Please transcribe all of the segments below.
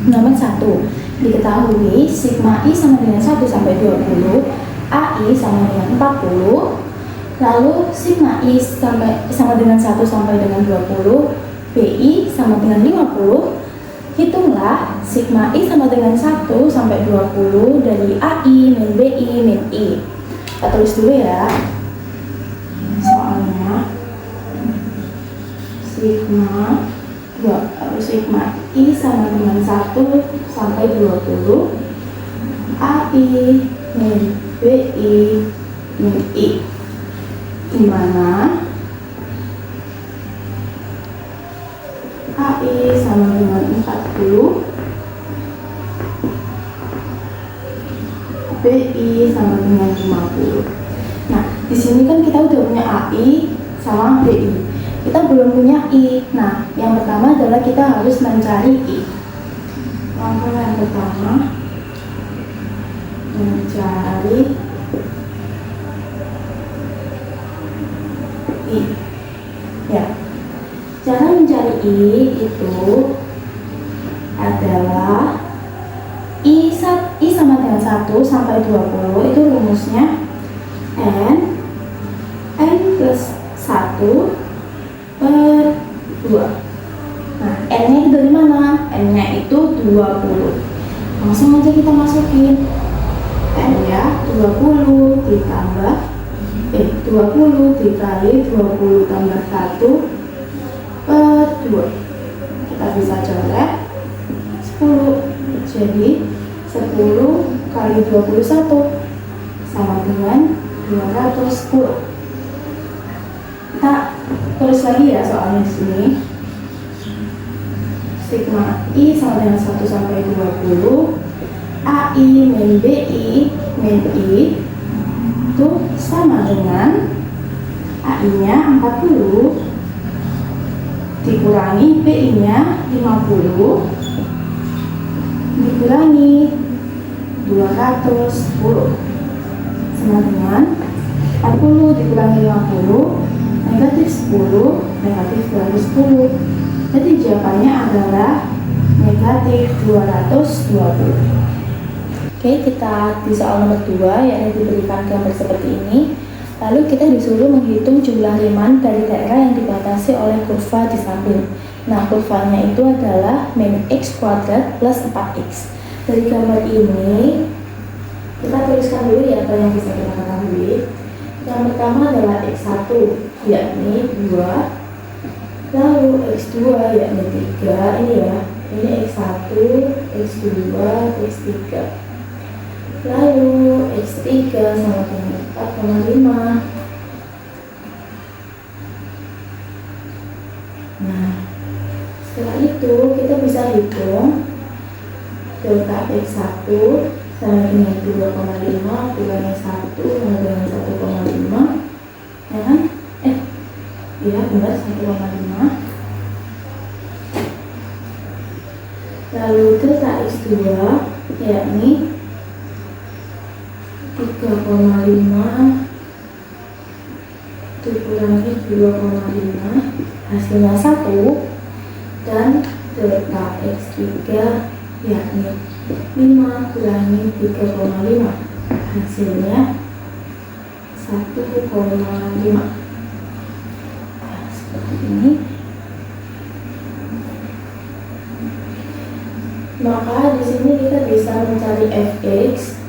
Nomor 1, diketahui sigma I sama dengan 1 sampai 20, AI sama dengan 40, lalu sigma I sama dengan 1 sampai dengan 20, BI sama dengan 50. Hitunglah sigma I sama dengan 1 sampai 20 dari AI min BI min I. Kita tulis dulu ya soalnya. Sigma I sama dengan 1 sampai 20, AI min BI min I, dimana AI sama dengan 40, BI sama dengan 50. Nah, di sini kan kita udah punya AI sama BI. Kita belum punya I. Nah, yang pertama adalah kita harus mencari I. Langkah yang pertama, mencari I. Ya, cara mencari I itu adalah I sama dengan 1 sampai 20 itu rumusnya N plus 1 per 2. Nah, N-nya itu dari mana? N-nya itu 20. Langsung aja kita masukin. N-nya 20 ditambah 20 dikali 20 tambah 1 per 2. Kita bisa coret 10. Jadi 10 kali 21 sama dengan 210. Kita tulis lagi ya soalnya di sini. Sigma I sama dengan 1 sampai 20, AI min BI min I itu sama dengan AI-nya 40 dikurangi BI-nya 50 dikurangi 210 sama dengan 40 dikurangi 50 negatif 10 negatif 210. Jadi jawabannya adalah negatif 220. Oke, kita di soal nomor 2 yang diberikan gambar seperti ini. Lalu kita disuruh menghitung jumlah Riemann dari daerah yang dibatasi oleh kurva di samping. Nah, kurvanya itu adalah min x kuadrat plus 4x. Dari gambar ini kita tuliskan dulu ya apa yang bisa kita ketahui. Yang pertama adalah x1 yakni 2, lalu x2 yakni 3, ini ya, ini x1, x2, x3, lalu x3 sama dengan 4,5. Nah, setelah itu kita bisa hitung delta x1 sama dengan 2,5 kurangi 1 sama dengan 1,5, ya kan? Iya benar, 1,5. Lalu delta x2 yakni 3,5 dikurangi 2,5 hasilnya 1, dan delta x3 yakni 5 kurangi 3,5 hasilnya 1,5. Seperti ini. Maka di sini kita bisa mencari fx.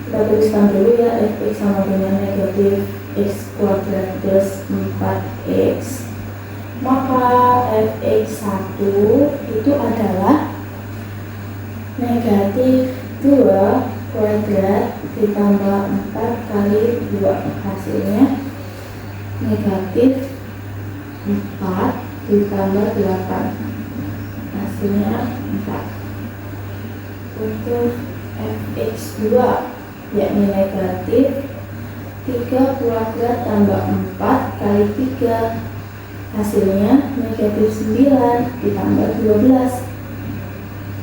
Kita tuliskan dulu ya, fx sama dengan negatif x kuadrat plus 4x. Maka fx1 itu adalah negatif 2 kuadrat ditambah 4 kali 2, hasilnya negatif 4 ditambah 8, hasilnya 4. Untuk fx2 yakni negatif 3 kuadrat tambah 4 kali 3, hasilnya negatif 9 ditambah 12,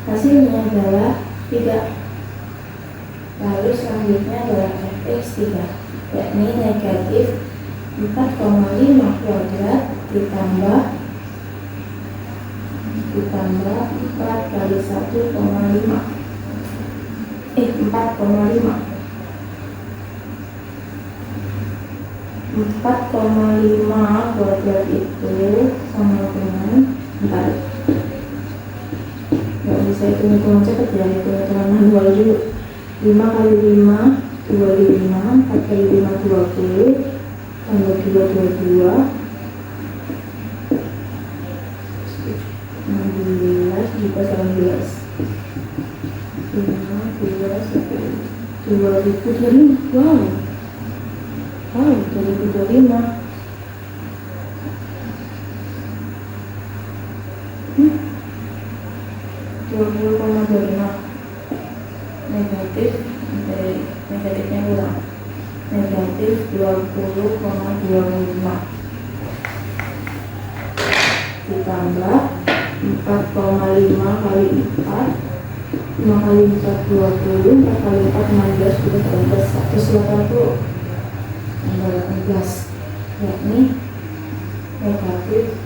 hasilnya adalah 3. Lalu selanjutnya adalah fx3 yakni negatif 4,5 kuadrat ditambah 4 kali 1,5 4,5 kuadrat itu sama dengan, bentar, nggak bisa hitung-hitungan cepet ya, hitung-hitungan manual dulu. 5 kali 5 25, 4 kali 5 20, tambah 2 22, 16 juga 19, 5 2 10 2025. Wow 2025. 20,25 negatif, negatifnya kurang, negatif 20,25 ditambah 4,5 kali 4, 5 kali 4 20, 4 kali 4 16, 180, 18, yakni negatif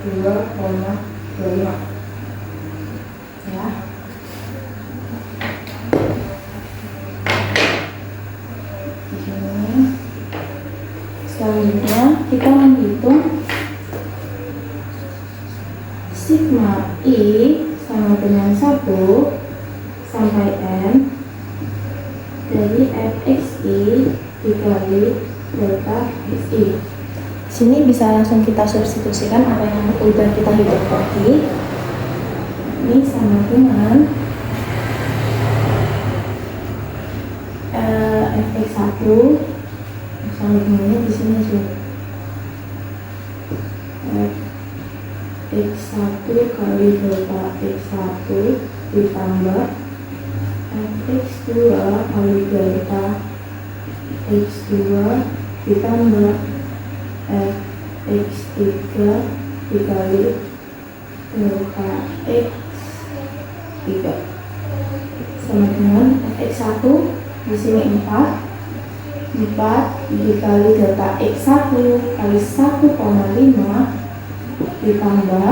2,25 ya. Di sini selanjutnya kita menghitung sigma I sama dengan 1 sampai N dari fxi dikali delta xi. Sini bisa langsung kita substitusikan apa yang udah kita hitung tadi. Ini sama dengan fx1 sama dengan di sini juga x1 kali delta x1 ditambah fx2 kali delta x2 ditambah fx3 dikali delta x3 sama dengan fx1 di sini 4 dikali delta x1 kali 1,5 ditambah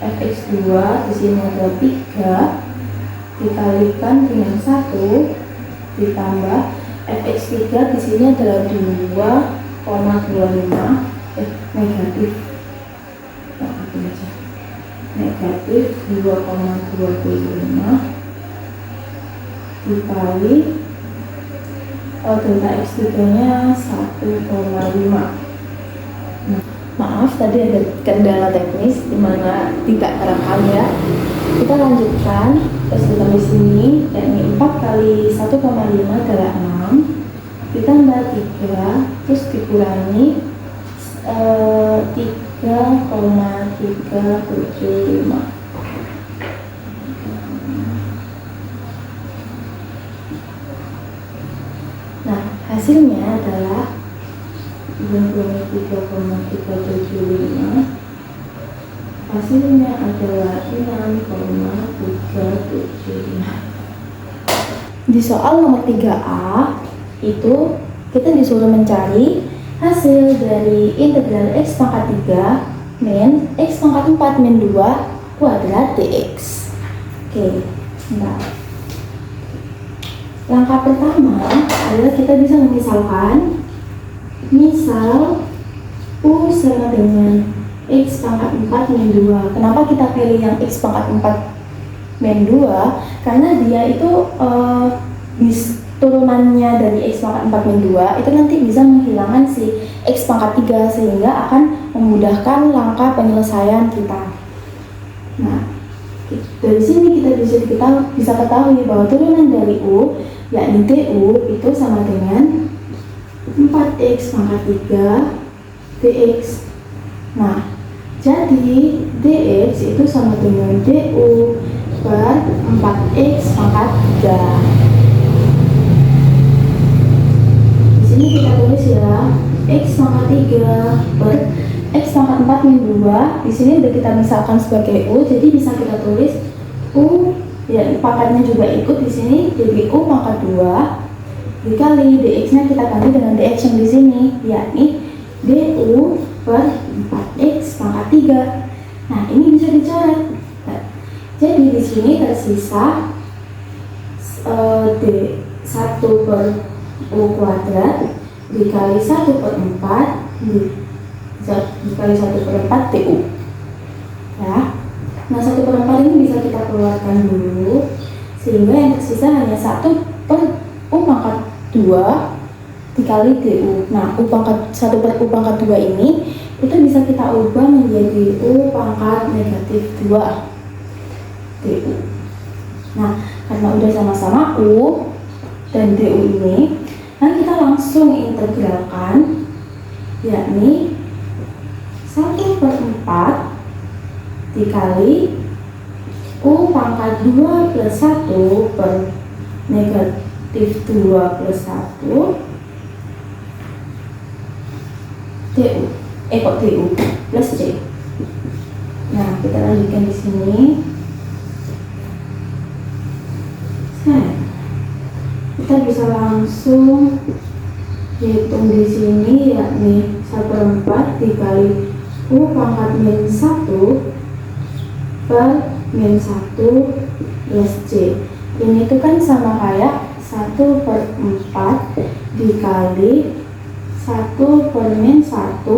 fx2 di sini ada 3 dikalikan dengan 1 ditambah fx3 di sini adalah 2,25 negatif negatif 2,25 dikali delta x3 nya 1,5. Maaf tadi ada kendala teknis dimana tidak terekam ya. Kita lanjutkan terus di sini, yakni 4 kali 1,5 adalah 6 ditambah 3 terus dikurangi 3,375. Nah hasilnya adalah 23,375. Hasilnya adalah 6,375. Di soal nomor 3A itu kita disuruh mencari hasil dari integral x pangkat 3 min x pangkat 4 min 2 kuadrat dx. Oke, nah langkah pertama adalah kita bisa memisalkan, misal U sama dengan x pangkat 4 min 2. Kenapa kita pilih yang x pangkat 4 min 2? Karena dia itu turunannya dari x pangkat 4 min 2 itu nanti bisa menghilangkan si x pangkat 3 sehingga akan memudahkan langkah penyelesaian kita. Nah, dari sini kita bisa ketahui bahwa turunan dari U yakni du itu sama dengan 4x pangkat 3 dx. Nah, jadi dx itu sama dengan du per 4x pangkat 3. Di sini kita tulis ya, x pangkat 3 per x pangkat 4 min 2. Di sini udah kita misalkan sebagai u, jadi bisa kita tulis u ya pangkatnya juga ikut di sini, jadi u pangkat 2 dikali dx-nya kita ganti dengan dx yang di sini, yakni du per 4x pangkat 3. Nah, ini bisa dicoret. Nah, Jadi di sini tersisa D1 per U kuadrat dikali 1 per 4 dikali 1 per 4 DU ya. Nah 1 per 4 ini bisa kita keluarkan dulu, sehingga yang tersisa hanya 1 per U pangkat 2 dikali DU. Nah 1 per U pangkat 2 ini itu bisa kita ubah menjadi U pangkat negatif 2 DU. Nah karena udah sama-sama U dan DU ini, nah kita langsung integralkan, yakni 1 per 4 dikali U pangkat 2 plus 1 per negatif 2 plus 1 DU. DU plus C. Nah, kita lanjutkan di sini. Kita bisa langsung hitung di sini, yakni 1 per 4 dikali U pangkat min 1 per min 1 plus C. Ini tuh kan sama kayak 1 per 4 dikali 1 per min 1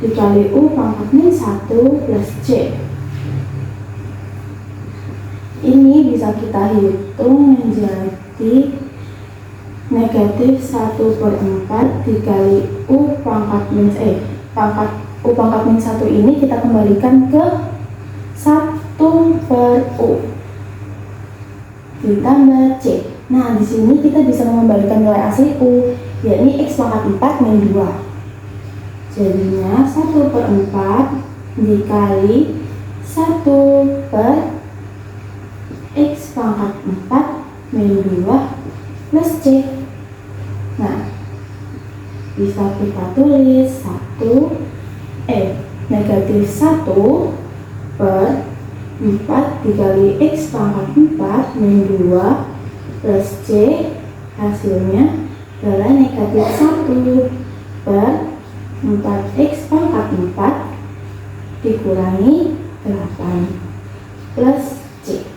dikali U pangkat min 1 plus C. Ini bisa kita hitung menjadi negatif 1 per 4 dikali U pangkat min U pangkat min 1 ini kita kembalikan ke 1 per U ditambah C. Nah, di sini kita bisa mengembalikan nilai asli U, yakni X pangkat 4 min 2. Jadinya 1 per 4 dikali 1 per X pangkat 4 min 2 plus C. Nah, bisa kita tulis negatif 1 per 4 dikali X pangkat 4 min 2 plus C, hasilnya adalah negatif 1 per 4X pangkat 4 dikurangi 8 plus C.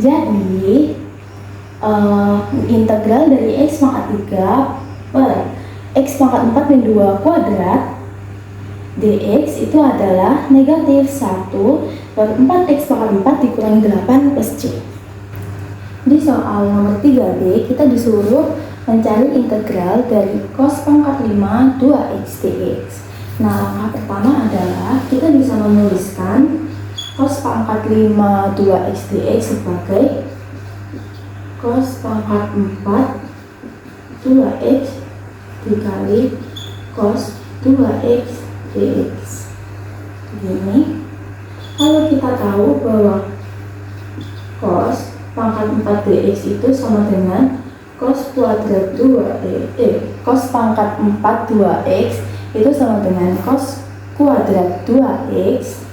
Jadi integral dari X pangkat 3 per X pangkat 4 min 2 kuadrat dx itu adalah negatif 1 per 4x pangkat 4 dikurangi 8 plus c. Di soal nomor 3b kita disuruh mencari integral dari cos pangkat 5 2x dx. Nah, langkah pertama adalah kita bisa menuliskan cos pangkat 5 2x dx sebagai cos pangkat 4 2x dikali cos 2x dx. Begini, kalau kita tahu bahwa cos pangkat 4 dx itu sama dengan cos kuadrat 2 cos pangkat 4 2x itu sama dengan cos kuadrat 2x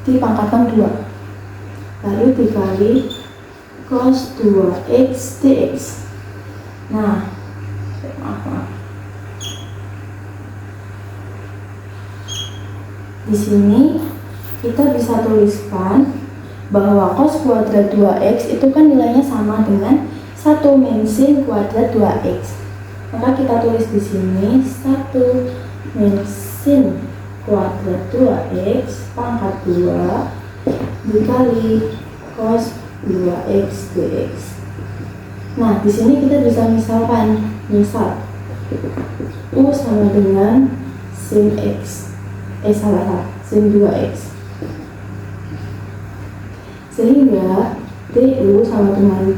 dipangkatkan 2 lalu dikali cos 2x dx. Nah, maaf. Di sini kita bisa tuliskan bahwa cos kuadrat 2x itu kan nilainya sama dengan 1 min sin kuadrat 2x. Maka kita tulis di sini 1 min sin kuadrat 2x pangkat 2 dikali cos 2x dx. Nah, di sini kita bisa misal U sama dengan sin x. Sin 2x. Sehingga DU sama dengan 2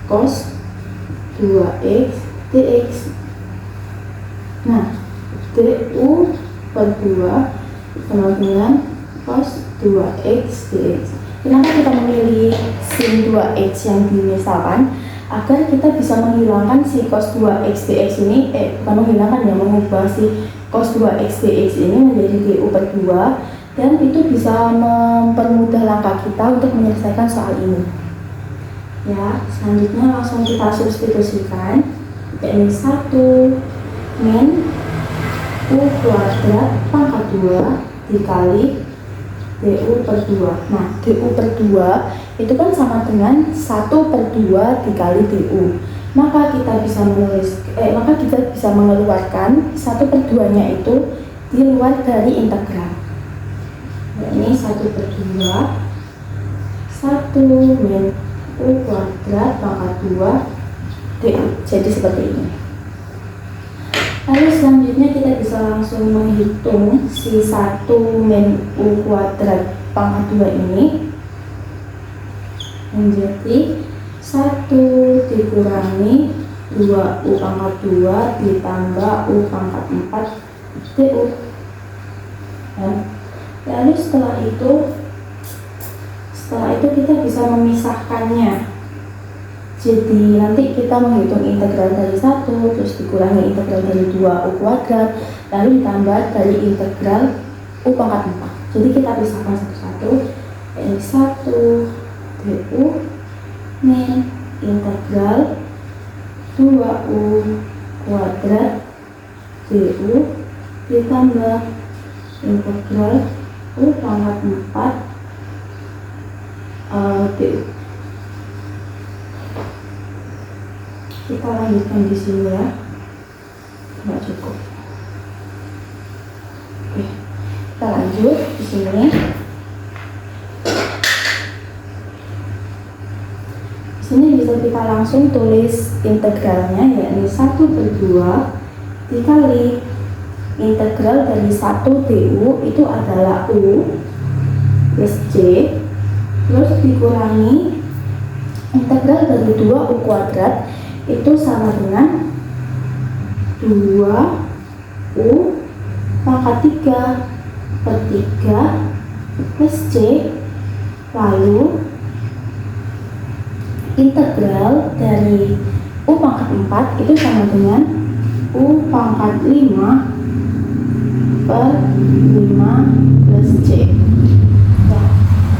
cos 2x dx. Nah, DU per 2 sama dengan cos 2x dx. Kenapa kita memilih sin 2x yang dimisalkan? Agar kita bisa menghilangkan si cos 2x dx ini, bukan menghilangkan ya, mengubah si cos 2x dx ini menjadi DU per 2, dan itu bisa mempermudah langkah kita untuk menyelesaikan soal ini. Ya, selanjutnya langsung kita substitusikan, yakni 1 min U kuadrat pangkat 2 dikali DU per 2. Nah, DU per 2 itu kan sama dengan 1/2 dikali DU. Maka kita bisa mengeluarkan 1/2-nya itu di luar dari integral. Nah, ini 1/2 1 min U kuadrat pangkat 2 DU. Jadi seperti ini. Lalu selanjutnya kita bisa langsung menghitung si 1 min U kuadrat pangkat 2 ini menjadi 1 dikurangi 2U pangkat 2 ditambah U pangkat 4 DU. Lalu setelah itu kita bisa memisahkannya. Jadi nanti kita menghitung integral dari 1 terus dikurangi integral dari 2U kuadrat lalu ditambah dari integral U pangkat 4. Jadi kita pisahkan satu-satu. Ini 1 DU min integral 2U kuadrat DU ditambah integral U pangkat 4 DU. Kita lanjutkan di sini ya, nggak cukup. Oke, kita lanjut di sini. Di sini bisa kita langsung tulis integralnya, yakni 1/2 dikali integral dari 1 DU itu adalah U plus J terus dikurangi integral dari 2U kuadrat itu sama dengan 2U pangkat 3 per 3 plus C, lalu integral dari U pangkat 4 itu sama dengan U pangkat 5 per 5 plus C. Nah,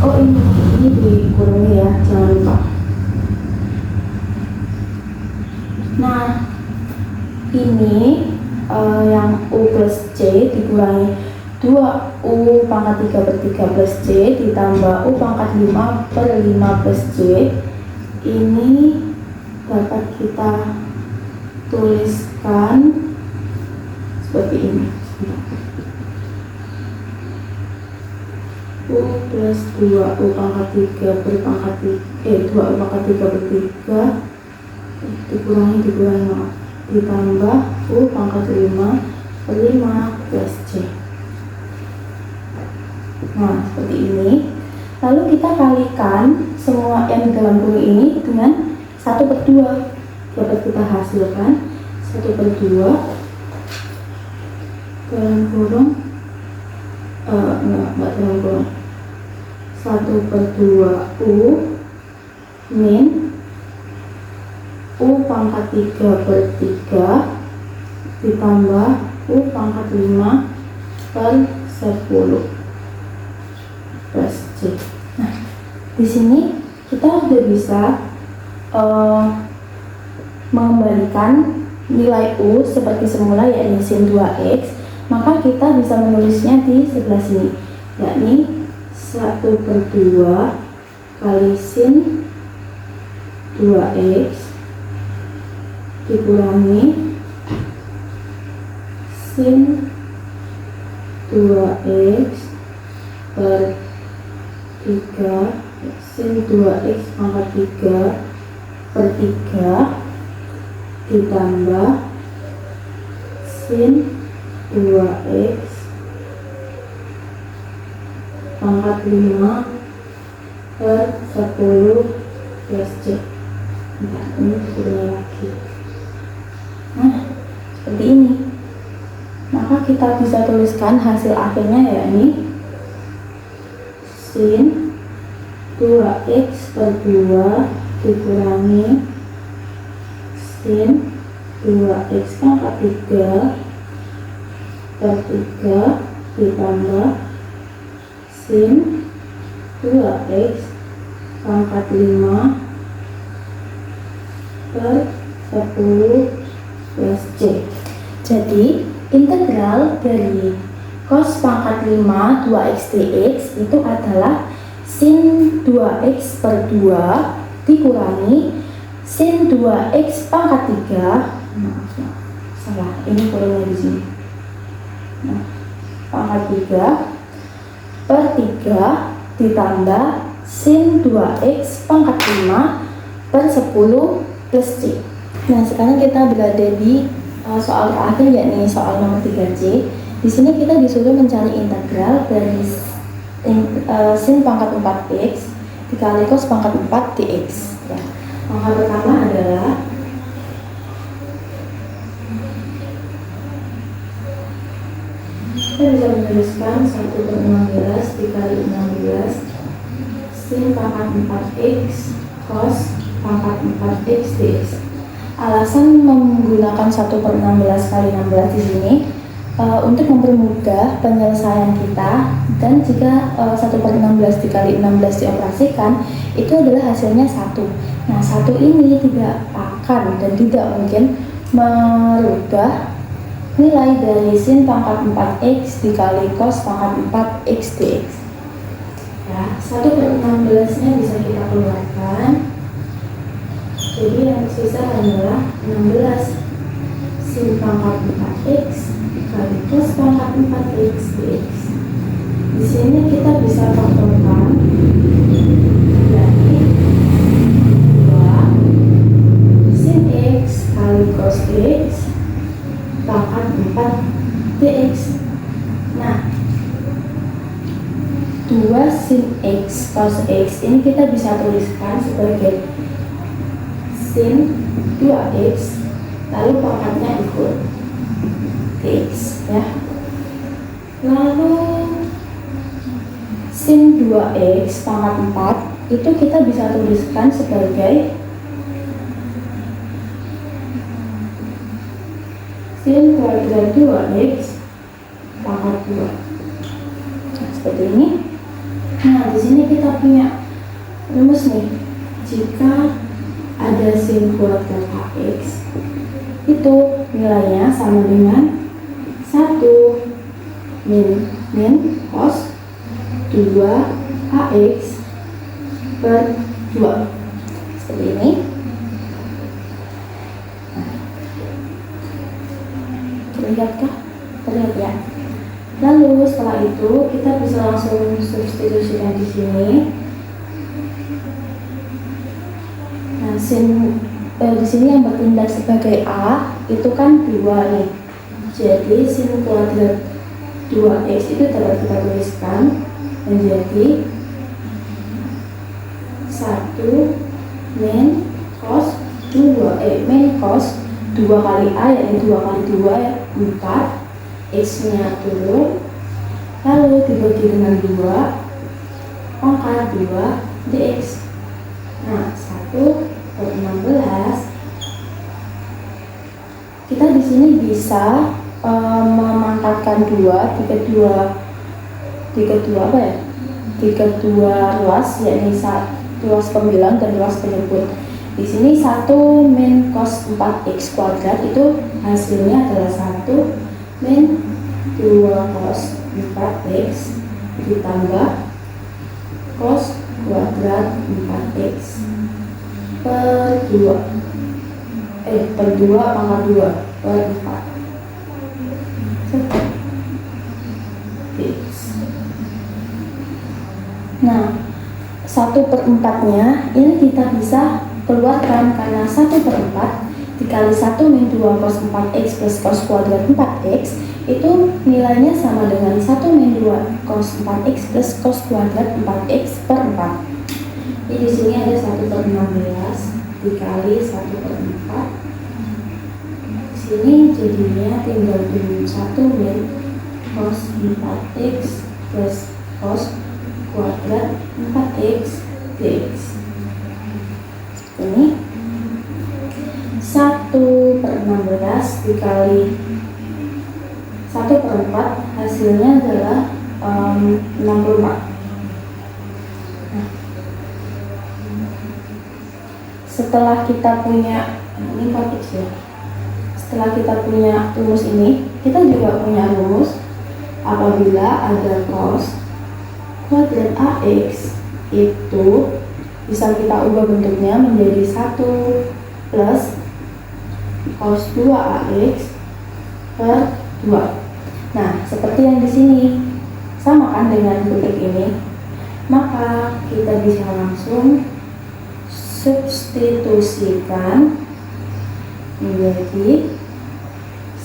oh ini dikurangi ya, jangan lupa. Nah, ini yang U plus C dikurangi 2U pangkat 3 per 3 plus C ditambah U pangkat 5 per 5 plus C ini dapat kita tuliskan seperti ini. U plus 2U pangkat 3 per pangkat 2U pangkat 3 per 3 dikurangi ditambah U pangkat 5 per 5 plus C. Nah, seperti ini. Lalu kita kalikan semua M dalam kurung ini dengan 1/2. Dapat kita hasilkan 1/2 dalam kurung enggak dalam kurung 1/2 U min U pangkat 3 per 3 ditambah U pangkat 5 per 10 plus C. Nah, di sini kita sudah bisa mengembalikan nilai U seperti semula, yakni sin 2x. Maka kita bisa menulisnya di sebelah sini, yakni 1/2 kali sin 2x dikurangi sin 2x per 3 sin 2x pangkat 3 per 3 ditambah sin 2x pangkat 5 per 10 plus C. Nah, ini turunnya lagi. Nah, seperti ini. Maka kita bisa tuliskan hasil akhirnya, yakni sin 2x per 2 dikurangi sin 2x pangkat 3 per 3 ditambah sin 2x pangkat 5 per 10 plus C. Jadi Integral dari cos pangkat 5 2x dx itu adalah sin 2x per 2 dikurangi sin 2x pangkat 3. Salah, ini kurangnya di sini. Pangkat 3 per 3 ditambah sin 2x pangkat 5 per 10 plus c. Nah, sekarang kita berada di soal terakhir, yakni soal nomor 3C. Di sini kita disuruh mencari integral dari sin pangkat 4x dikali cos pangkat 4 dx. Ya. Langkah pertama adalah kita bisa menuliskan 1/16 dikali 16 sin pangkat 4x cos pangkat 4x dx. Alasan menggunakan 1/16 kali 16 di sini untuk mempermudah penyelesaian kita, dan jika 1/16 dikali 16 dioperasikan itu adalah hasilnya 1. Nah, 1 ini tidak akan dan tidak mungkin merubah nilai dari sin pangkat 4x dikali cos pangkat 4x dx. Ya, 1/16 nya bisa kita keluarkan. Jadi yang tersisa adalah 16 sin pangkat 4x dikali cos pangkat 4x dx. Di sini kita bisa faktorkan, yakni 2 sin x kali cos x pangkat 4 dx. Nah, 2 sin x cos x ini kita bisa tuliskan sebagai sin 2x lalu pangkatnya ikut dx, ya. Lalu sin 2x pangkat 4 itu kita bisa tuliskan sebagai sin kuadrat 2x pangkat 2. Nah, seperti ini. Nah, di sini kita punya rumus nih. Jika ada sin kuadrat ax itu nilainya sama dengan 1 min cos 2 ax per 2. Seperti ini. Terlihatkah? Terlihat, ya. Lalu setelah itu kita bisa langsung substitusikan di sini. Nah, di sini yang bertindak sebagai a itu kan 2 nih. Jadi sin kuadrat 2x itu dapat kita tuliskan menjadi 1 min cos 2 kali a, yakni 2 kali 2 4, x nya turun, lalu dibagi dengan 2 pangkat 2 dx. Nah, 1/16 kita di sini bisa memangkatkan 2 di kedua ruas, yakni ruas pembilang dan ruas penyebut. Di sini 1 min cos 4x kuadrat itu hasilnya adalah 1 min 2 cos 4x ditambah cos kuadrat 4x per 2 pangkat 2 per 4. Nah, 1/4 nya ini kita bisa keluarkan karena 1/4 dikali 1 min 2 cos 4x plus cos kuadrat 4x itu nilainya sama dengan 1 min 2 cos 4x plus cos kuadrat 4x per 4. Jadi di sini ada 1/16 dikali 1/4. Di sini jadinya tinggal turun 1 min cos 4x plus cos kuadrat 4x dx. Ini 1/16 dikali 1/4 hasilnya adalah 64. Nah, setelah kita punya ini 4x ya. Setelah kita punya rumus ini, kita juga punya rumus apabila ada cos kuadrat AX itu bisa kita ubah bentuknya menjadi 1 plus cos 2AX per 2. Nah, seperti yang di sini sama kan dengan bentuk ini, maka kita bisa langsung substitusikan menjadi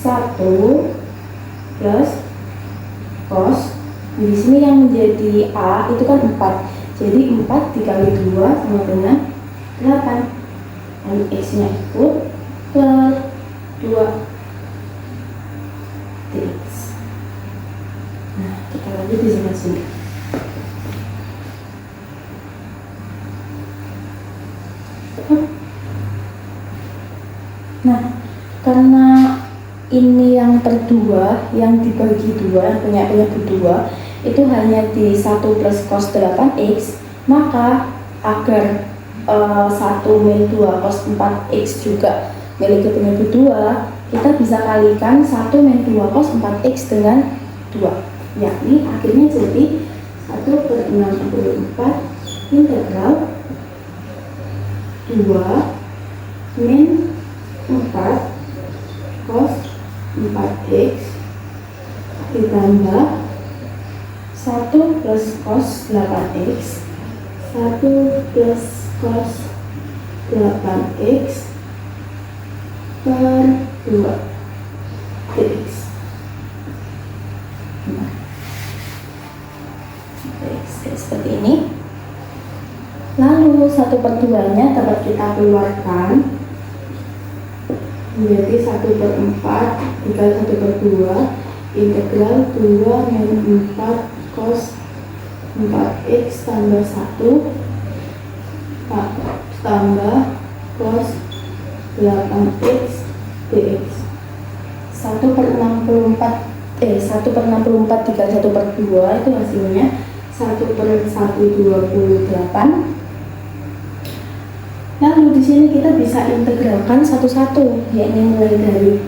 1 plus cos. Di sini yang menjadi A itu kan 4. Jadi 4 dikali 2 sama dengan 8. Lalu X-nya itu per 2 dx. Nah, kita lanjut di sini. Nah, karena ini yang per 2, yang dibagi 2, yang punya penyebut 2 itu hanya di 1 plus cos 8x, maka agar 1 min 2 cos 4x juga memiliki penyebut 2, kita bisa kalikan 1 min 2 cos 4x dengan 2, yakni akhirnya jadi 1 per 64 integral 2 min 4 cos 4x ditambah 1 plus cos 8x 1 plus cos 8x per 2 dx. Nah, seperti ini. Lalu 1 per 2 nya dapat kita keluarkan menjadi 1 per 4 dikali 1 per 2 integral 2 min 4 cos 4x tambah 1 tambah cos 8x dx. 1 per 64 dikali 1 per 2 itu hasilnya 1 per 128. Lalu di sini kita bisa integralkan satu-satu, yakni mulai dari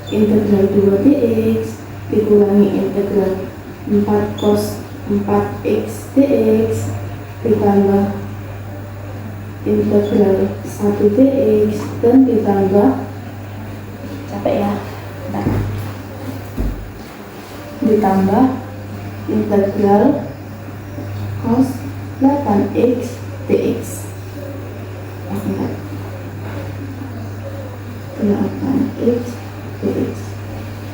integral 2 dx dikurangi integral 4 cos 4x dx ditambah integral 1 dx dan ditambah ditambah integral cos 8x dx. 8x dx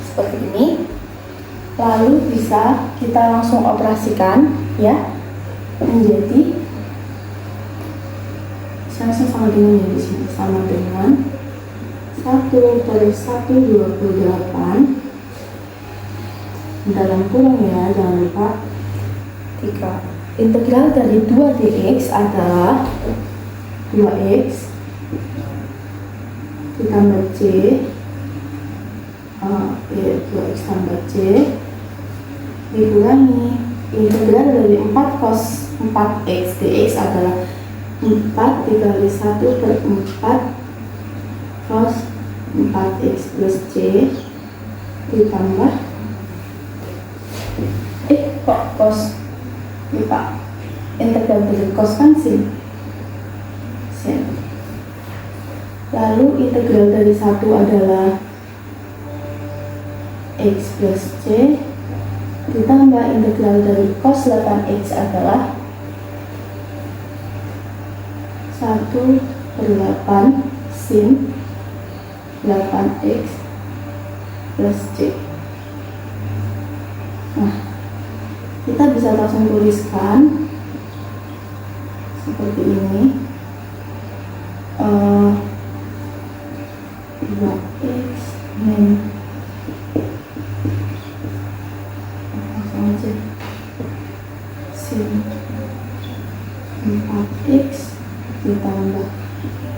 seperti ini. Lalu bisa kita langsung operasikan ya menjadi sama dengan yang di sini, sama dengan 1 per 128 dalam kurung ya, jangan lupa 3. Integral dari 2 dx adalah 2x ditambah c 2x tambah c dikurangi integral dari 4 cos 4x dx adalah 4 dikali 1 per 4 cos 4x plus c ditambah kok cos lupa integral dari cos kan sin. Lalu integral dari 1 adalah x plus c ditambah integral dari cos 8x adalah 1 per 8 sin 8x plus c. Nah, kita bisa langsung tuliskan seperti ini. 2x min langsung aja sin 4x ditambah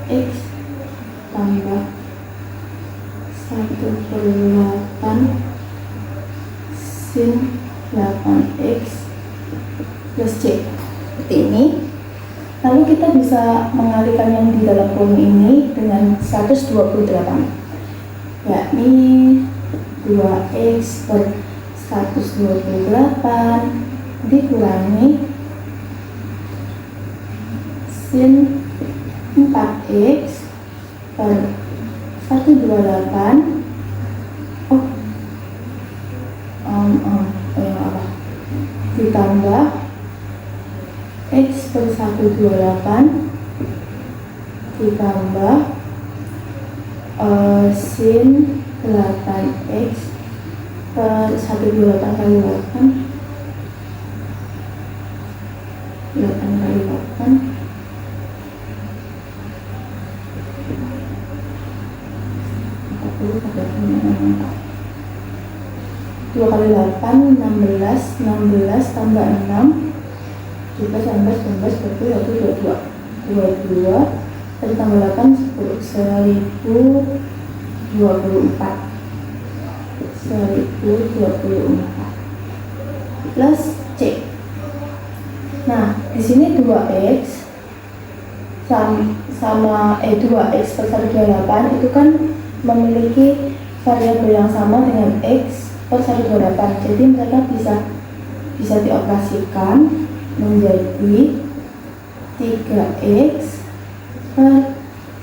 x tambah 1 per 8 sin 8x plus c seperti ini. Lalu kita bisa mengalihkan yang di dalam kurung ini dengan 128, yakni 2x per 128 dikurangi sin 4x per 128 ditambah x per 128 ditambah sin 8x per 128 kali 8 kali 8 2 kali 8 16 tambah 6 17 20 tadi tambah 8 1024 plus C. Nah, di sini 2x sama 2x per 128 itu kan memiliki variabel yang sama dengan x per 128. Jadi mereka bisa dioperasikan menjadi 3x per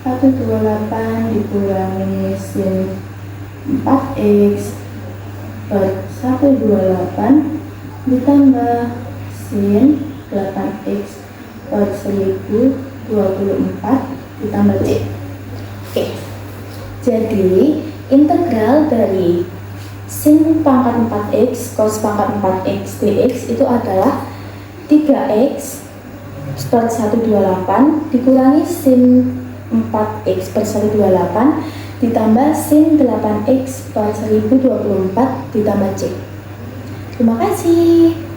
128 dikurangi sin 4x per 128 ditambah sin 8x per 1024 ditambah C. Oke, jadi integral dari sin pangkat 4x cos pangkat 4x dx itu adalah 3x per 128 dikurangi sin 4x per 128 ditambah sin 8x per 1024 ditambah C. Terima kasih.